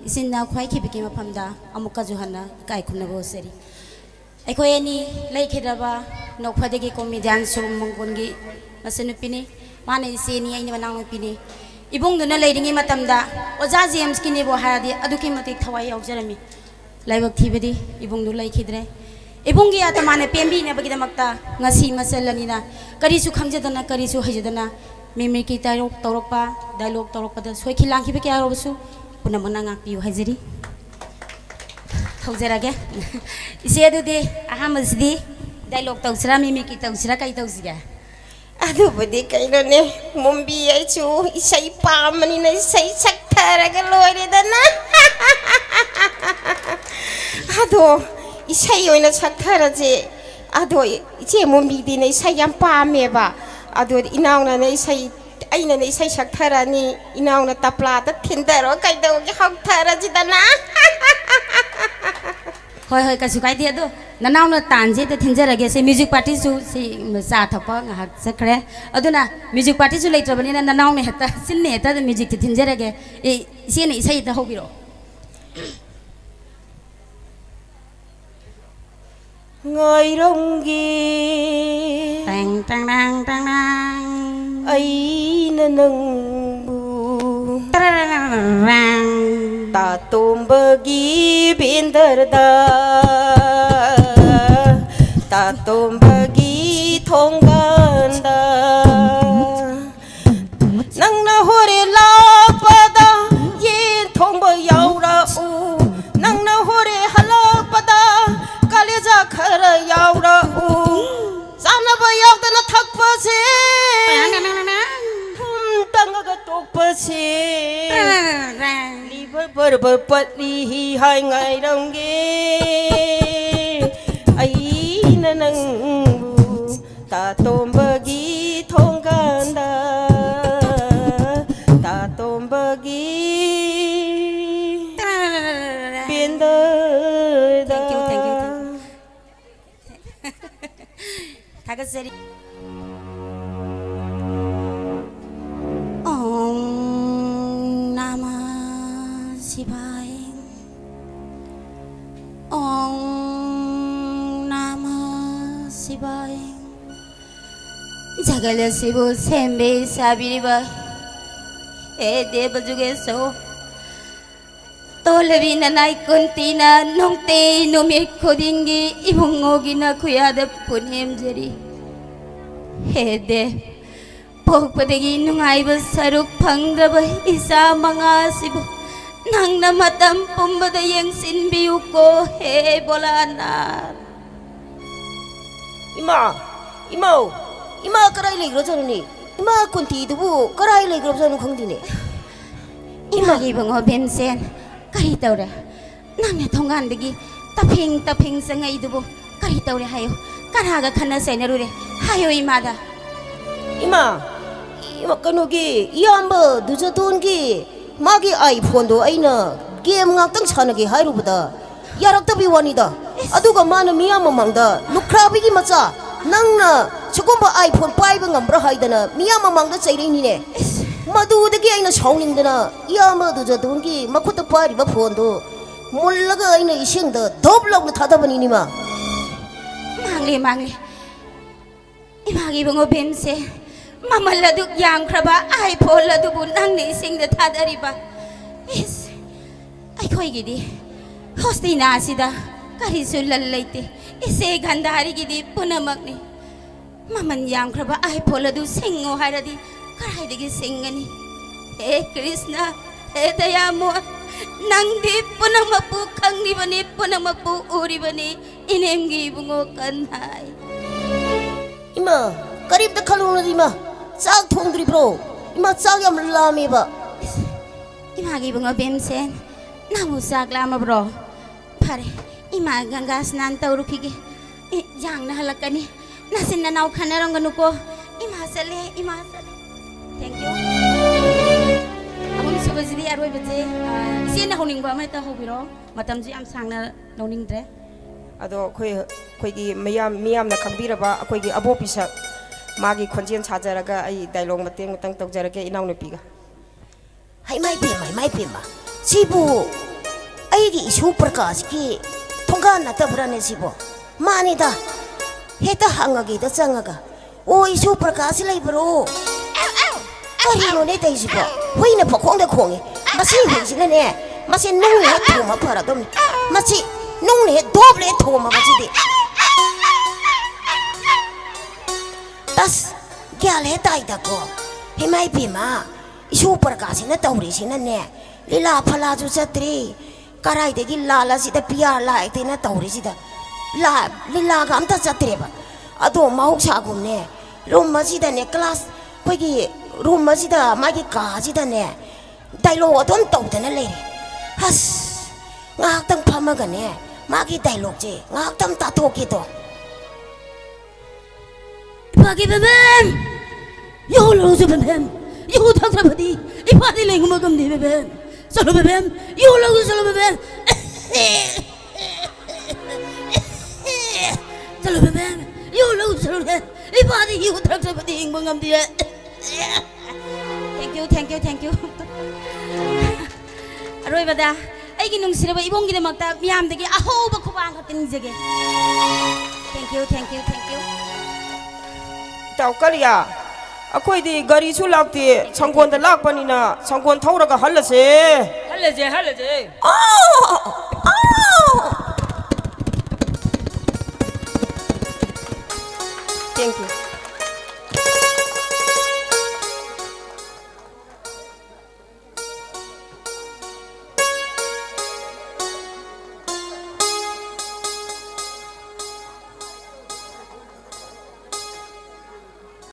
इसिना ख्वाई खिबिकी मफमदा अमुका जुहना काय खुनबो सेरी अखोयनी लेखिरबा नौफदगी कॉमेडियन सुम मंगोनगी मसनुपिनी माने इसेनी आइनि मनांगनुपिनी इबुंगदुना लेरिंगी मतमदा ओजा जेम्स किनेबो हायादि अदुकी मतिक थवाई यावजरमी लाइबक थिबदी इबुंगदु लेखिद्रे इबुंगी आता माने पेम्बीने बगिदमक्ता ngasi masallanina karisu khangjadana karisu hajadana mimi ki dialog torokpa dialog torokpada soiki langki be kya robusu पुनमना ngakpiu hajiri thaujarage ise adudi ahamasdi dialog tausra mimi ki tausra kai tausiga adu budi kainone mumbi ai chu isai pamani na isai saktaraga loiredana ado isai oina saktaraje ado iche mumbi di na isai yam pameba ado inauna na isai aina na isai saktarani inauna taplata thindaro kaidawgi haktaraji-dana hoi hoi kasu kai dia do nanauna tanje te thinjarage se music party su si sa thapa ngahak sakre aduna music party su leitrabani na nanauna heta sinne heta music te thinjarage e sene isai ta hobiro ngoi ronggi tang tang tang tang tang ai na nang bu tararang ta tombagi bindarda ta tombagi thongganda nang na hore la pada yin thongba yaura u nang na hore hala pada kaleja khara yaura u sanaba yaudana thakpa se tanga tokpa se liver bar patli hi hai ngai rongge ai na nang ta tombagi thongganda ta tombagi bindarda thank you Tagaseri Om Namah Shivaya Om Namah Shivaya Jagala Sivu Sembe Sabiriba E Deva Jugeso Tolevina Nai Kuntina Nongte Nomi Kodingi Ibungogina Kuyada Punem Jeri Hede Pokpadagi Nungaiba Saruk Pangraba Isa Mangasibu Nang Namatam Pumbada Yang Sinbiuko He Bolana Ima karai legro januni Ima kunti dubu karai legro janu khangdine Imagi Bungo Bimsen Kari Taura Nang Tongandagi Taping Sangai Dubu Kari Taura Hayo Karaga Kana Senarure Hayo Imada Ima kanogi iyamba dujatongi magi iPhone do aina game ngaktan sanagi hairubada yaraktabi wanida aduga mana miyam mamangda lukrabigi macha nangna chugumba iPhone paiba ngambra haidana miyam mamangda chairini ne madudagi aina sauningdana iyamba dujatongi makuta pariba phone do mullaga aina isingda doblogna thadabani nima Mangli Imagi Bungo Bimse Mama laduk yang kraba iPhone laduk bunang ni sing the thadariba is ai khoi gidi hostina sida kari sulal laite ise gandari gidi punamak ni maman yang kraba iPhone laduk singo haradi karai digi singani he Krishna he dayamo nangdi punamapu khangni bani punamapu uri bani inemgi bungo kanhai Ima karib da khaluna di ma sak thongdri bro ima sak yam lami ba Imagi bungo bimsen namu sak lama bro pare ima ganga snan tawrukige yang na halakani nasin na naw khanarang ganuko ima sale thank you amon subajidi aroi baje isi na honing ba mai ta hobiro matam ji am sangna noning dre ado khoi miyam na khambiraba akhoi gi abo pisa magi khonjen chajaraga ai dialog mateng matang tokjarage inaw nupiga hai mai pema सिबु ꯑꯩꯒꯤ ꯏꯁꯨ ꯄ꯭ꯔꯀꯥꯁꯀꯤ ꯊꯣꯡꯒꯥꯟ ꯅꯠꯇꯕ꯭ꯔꯥꯅꯦ ꯁꯤꯕꯣ ꯃꯥꯅꯤꯗ ꯍꯦꯛꯇ ꯍꯪꯉꯒꯦꯗ ꯆꯪꯉꯒ ꯑꯣ ꯏꯁꯨ ꯄ꯭ꯔꯀꯥꯁ ꯂꯩꯕ꯭ꯔꯣ ꯀꯔꯤꯅꯣꯅꯦ ꯇꯧꯔꯤꯁꯤꯕꯣ ꯍꯨꯏꯅ ꯄꯈꯣꯡꯗ ꯈꯣꯡꯉꯤ ꯃꯁꯤ ꯍꯨꯏꯁꯤꯅꯅꯦ ꯃꯁꯤ ꯅꯨꯡꯅ ꯍꯦꯛ ꯊꯣꯝꯃ ꯐꯔꯗꯧꯅꯤ ꯃꯁꯤ ꯅꯨꯡꯅ ꯍꯦꯛ ꯗꯣꯕꯂ ꯍꯦꯛ ꯊꯣꯝꯃꯕꯁꯤꯗꯤ ꯑꯁ ꯒ꯭ꯌꯥꯟ ꯍꯦꯛ ꯇꯥꯏꯗꯀꯣ ꯏꯃꯥ ꯏꯕꯦꯝꯃ ꯏꯁꯨ ꯄ꯭ꯔꯀꯥꯁꯤꯅ ꯇꯧꯔꯤꯁꯤꯅꯅꯦ ꯂꯤꯂꯥ ꯐꯂꯥꯁꯨ ꯆꯠꯇ꯭ꯔꯤ ꯀꯔꯥꯏꯗꯒꯤ ꯂꯥꯜꯂꯁꯤꯗ ꯄꯤꯌꯥꯔ ꯂꯥꯛꯇꯦꯅ ꯇꯧꯔꯤꯁꯤꯗ ꯂꯤꯂꯥꯒ ꯑꯝꯇ ꯆꯠꯇ꯭ꯔꯦꯕ ꯑꯗꯣ ꯃꯍꯧꯁꯥꯒꯨꯝꯅꯦ ꯔꯨꯝ ꯑꯁꯤꯗꯅꯦ ꯀ꯭ꯂꯥꯁ ꯑꯩꯈꯣꯏꯒꯤ ꯔꯨꯝ ꯑꯁꯤꯗ ꯃꯥꯒꯤ ꯀꯥꯁꯤꯗꯅꯦ ꯗꯥꯏꯂꯣꯛ ꯑꯗꯨꯝ ꯇꯧꯗꯅ ꯂꯩꯔꯦ ꯑꯁ ꯉꯥꯏꯍꯥꯛꯇꯪ ꯐꯝꯃꯒꯅꯦ ꯃꯥꯒꯤ ꯗꯥꯏꯂꯣꯛꯁꯦ ꯉꯥꯏꯍꯥꯛꯇꯪ ꯇꯥꯊꯣꯛꯀꯦꯗꯣ 이파기 베뱀 여울로 오죠 베뱀 이거 탁사바디 이파디 랭구마 금니 베뱀 솔로 베뱀 여울로 오죠 솔로 베뱀 솔로 베뱀 여울로 오죠 솔로 베뱀 이파디 이거 탁사바디 잉봉 금니 땡큐 아로이바다 아이기 농시르바 이봉기데막다 미암데기 아호바 코바 같은 이제게 땡큐 Tao kariya akwai di gari su lakti sangkon da lakpani na sangkon thauraga halase 할래제 아